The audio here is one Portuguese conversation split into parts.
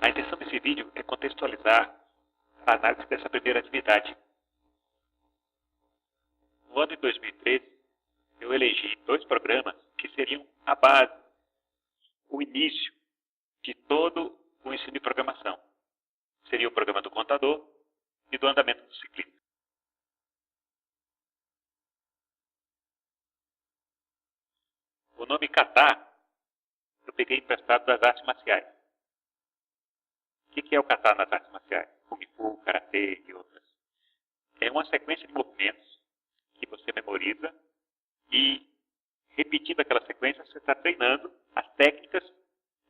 A intenção desse vídeo é contextualizar a análise dessa primeira atividade. No ano de 2013, eu elegi 2 programas que seriam a base, o início de todo o ensino de programação. Seria o programa do contador e do andamento do ciclista. O nome kata eu peguei emprestado das artes marciais. O que é o kata nas artes marciais? Kung Fu, Karatê e outras. É uma sequência de movimentos que você memoriza e, repetindo aquela sequência, você está treinando as técnicas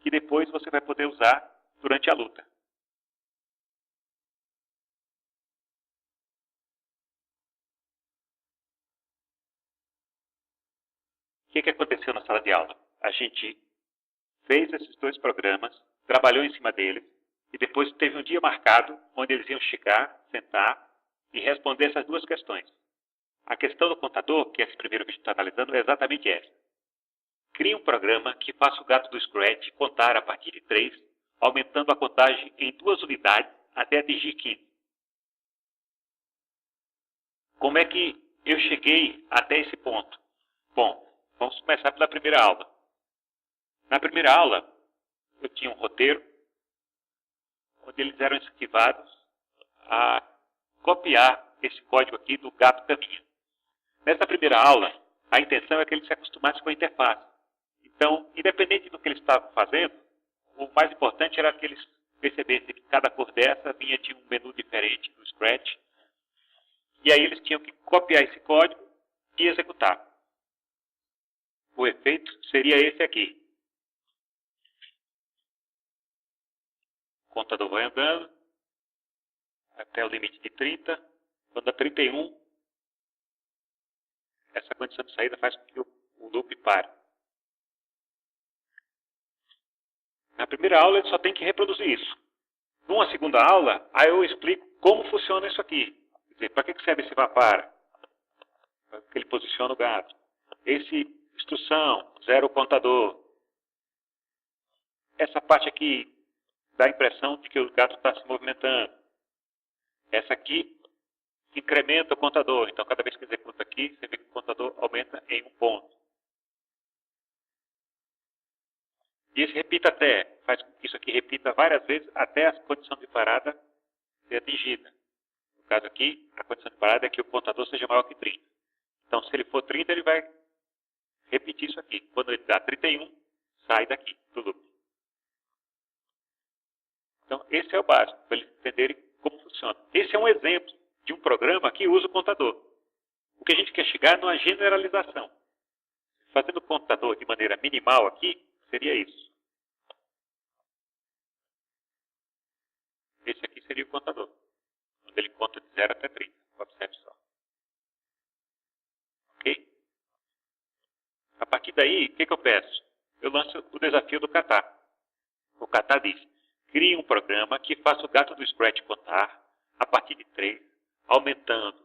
que depois você vai poder usar durante a luta. O que aconteceu na sala de aula? A gente fez esses 2 programas, trabalhou em cima deles, e depois teve um dia marcado onde eles iam chegar, sentar e responder essas 2 questões. A questão do contador, que esse primeiro vídeo está analisando, é exatamente essa. Crie um programa que faça o gato do Scratch contar a partir de 3, aumentando a contagem em 2 unidades até atingir 15. Como é que eu cheguei até esse ponto? Bom, vamos começar pela primeira aula. Na primeira aula, eu tinha um roteiro onde eles eram incentivados a copiar esse código aqui do gato caminha. Nessa primeira aula, a intenção é que eles se acostumassem com a interface. Então, independente do que eles estavam fazendo, o mais importante era que eles percebessem que cada cor dessa vinha de um menu diferente do Scratch. E aí eles tinham que copiar esse código e executar. O efeito seria esse aqui. O contador vai andando até o limite de 30. Quando dá 31, essa condição de saída faz com que o loop pare. Na primeira aula ele só tem que reproduzir isso. Numa segunda aula, aí eu explico como funciona isso aqui. Quer dizer, para que serve esse para? Para que ele posiciona o gato. Esse instrução, 0 o contador. Essa parte aqui dá a impressão de que o gato está se movimentando. Essa aqui incrementa o contador. Então, cada vez que executa aqui, você vê que o contador aumenta em 1 ponto. E esse repita até, faz com que isso aqui repita várias vezes até a condição de parada ser atingida. No caso aqui, a condição de parada é que o contador seja maior que 30. Então, se ele for 30, ele vai repetir isso aqui. Quando ele dá 31, sai daqui do loop. Então, esse é o básico, para eles entenderem como funciona. Esse é um exemplo de um programa que usa o contador. O que a gente quer chegar é numa generalização. Fazendo o contador de maneira minimal aqui, seria isso. Esse aqui seria o contador, onde ele conta de 0 até 30. Observe só. Ok? A partir daí, o que eu peço? Eu lanço o desafio do kata. O kata diz: crie um programa que faça o gato do Scratch contar a partir de 3, aumentando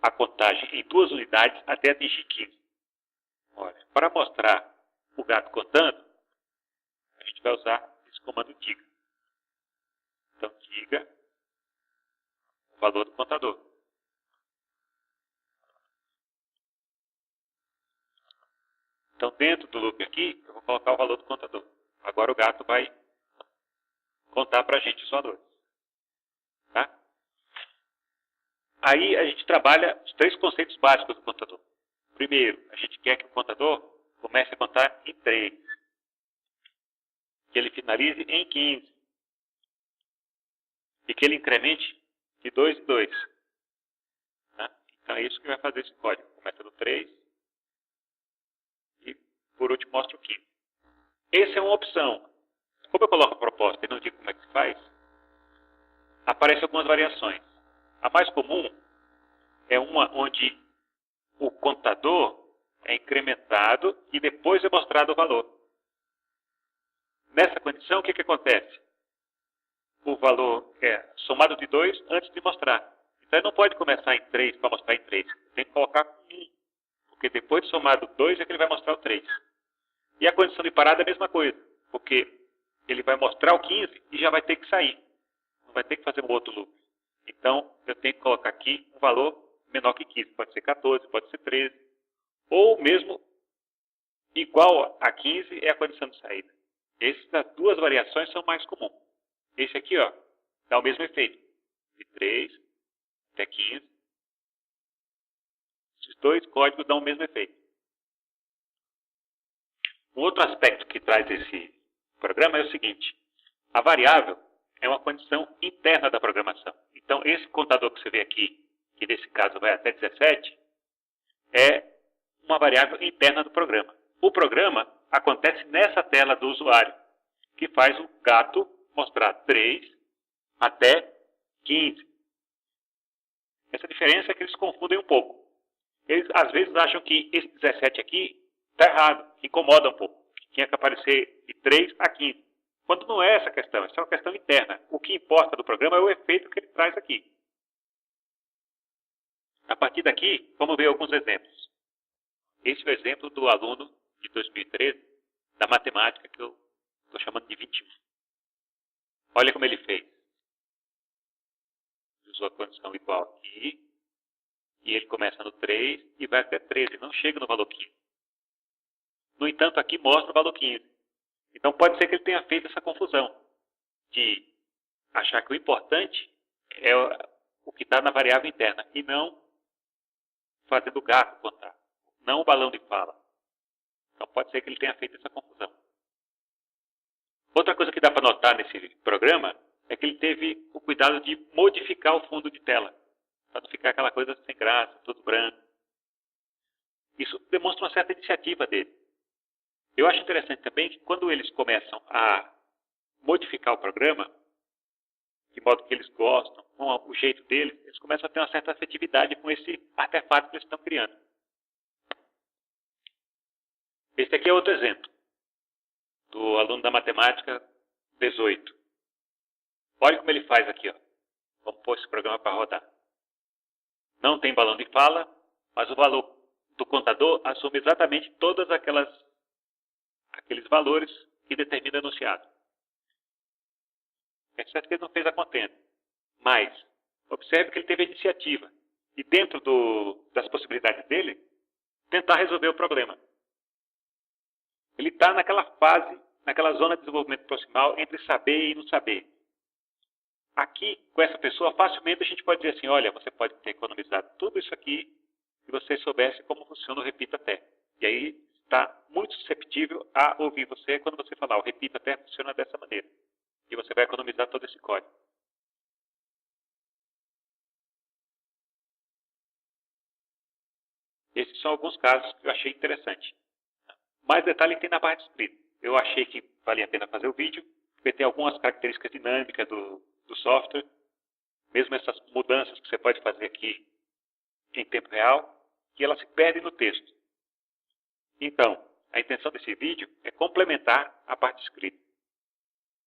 a contagem em 2 unidades até atingir 15. Olha, para mostrar o gato contando, a gente vai usar esse comando diga. Então, diga o valor do contador. Então, dentro do loop aqui, eu vou colocar o valor do contador. Agora o gato vai contar para a gente os valores. Tá? Aí a gente trabalha os 3 conceitos básicos do contador. Primeiro, a gente quer que o contador comece a contar em 3. Que ele finalize em 15. E que ele incremente de 2 em 2. Tá? Então é isso que vai fazer esse código. Começa no 3 e por último mostra o 15. Essa é uma opção. Como eu coloco a proposta e não digo como é que se faz, aparecem algumas variações. A mais comum é uma onde o contador é incrementado e depois é mostrado o valor. Nessa condição, o que acontece? O valor é somado de 2 antes de mostrar. Então ele não pode começar em 3 para mostrar em 3. Tem que colocar 1. Porque depois de somado 2 é que ele vai mostrar o 3. E a condição de parada é a mesma coisa. Porque ele vai mostrar o 15 e já vai ter que sair. Não vai ter que fazer um outro loop. Então, eu tenho que colocar aqui um valor menor que 15. Pode ser 14, pode ser 13. Ou mesmo igual a 15 é a condição de saída. Essas duas variações são mais comuns. Esse aqui, ó, dá o mesmo efeito. De 3 até 15. Esses dois códigos dão o mesmo efeito. Um outro aspecto que traz esse programa é o seguinte. A variável é uma condição interna da programação. Então, esse contador que você vê aqui, que nesse caso vai até 17, é uma variável interna do programa. O programa acontece nessa tela do usuário, que faz o gato mostrar 3 até 15. Essa diferença é que eles confundem um pouco. Eles às vezes acham que esse 17 aqui está errado, incomoda um pouco. Tinha que aparecer de 3 a 15. Quando não é essa questão, essa é uma questão interna. O que importa do programa é o efeito que ele traz aqui. A partir daqui, vamos ver alguns exemplos. Esse é o exemplo do aluno de 2013, da matemática, que eu estou chamando de 21. Olha como ele fez. Usou a condição igual aqui, e ele começa no 3 e vai até 13, não chega no valor 15. No entanto, aqui mostra o valor 15. Então pode ser que ele tenha feito essa confusão de achar que o importante é o que está na variável interna e não fazendo o gato contar, não o balão de fala. Então pode ser que ele tenha feito essa confusão. Outra coisa que dá para notar nesse programa é que ele teve o cuidado de modificar o fundo de tela, para não ficar aquela coisa sem graça, tudo branco. Isso demonstra uma certa iniciativa dele. Eu acho interessante também que quando eles começam a modificar o programa, de modo que eles gostam, com o jeito deles, eles começam a ter uma certa afetividade com esse artefato que eles estão criando. Esse aqui é outro exemplo, do aluno da matemática 18. Olha como ele faz aqui, ó. Vamos pôr esse programa para rodar. Não tem balão de fala, mas o valor do contador assume exatamente todas aqueles valores que determina o enunciado. É certo que ele não fez a contenda, mas observe que ele teve a iniciativa e dentro das possibilidades dele, tentar resolver o problema. Ele está naquela fase, naquela zona de desenvolvimento proximal entre saber e não saber. Aqui, com essa pessoa, facilmente a gente pode dizer assim, olha, você pode ter economizado tudo isso aqui se você soubesse como funciona o repita até. E aí está muito susceptível a ouvir você quando você falar, o repita até funciona dessa maneira. E você vai economizar todo esse código. Esses são alguns casos que eu achei interessante. Mais detalhe tem na barra de escrita. Eu achei que valia a pena fazer o vídeo, porque tem algumas características dinâmicas do software, mesmo essas mudanças que você pode fazer aqui em tempo real, que elas se perdem no texto. Então, a intenção desse vídeo é complementar a parte escrita.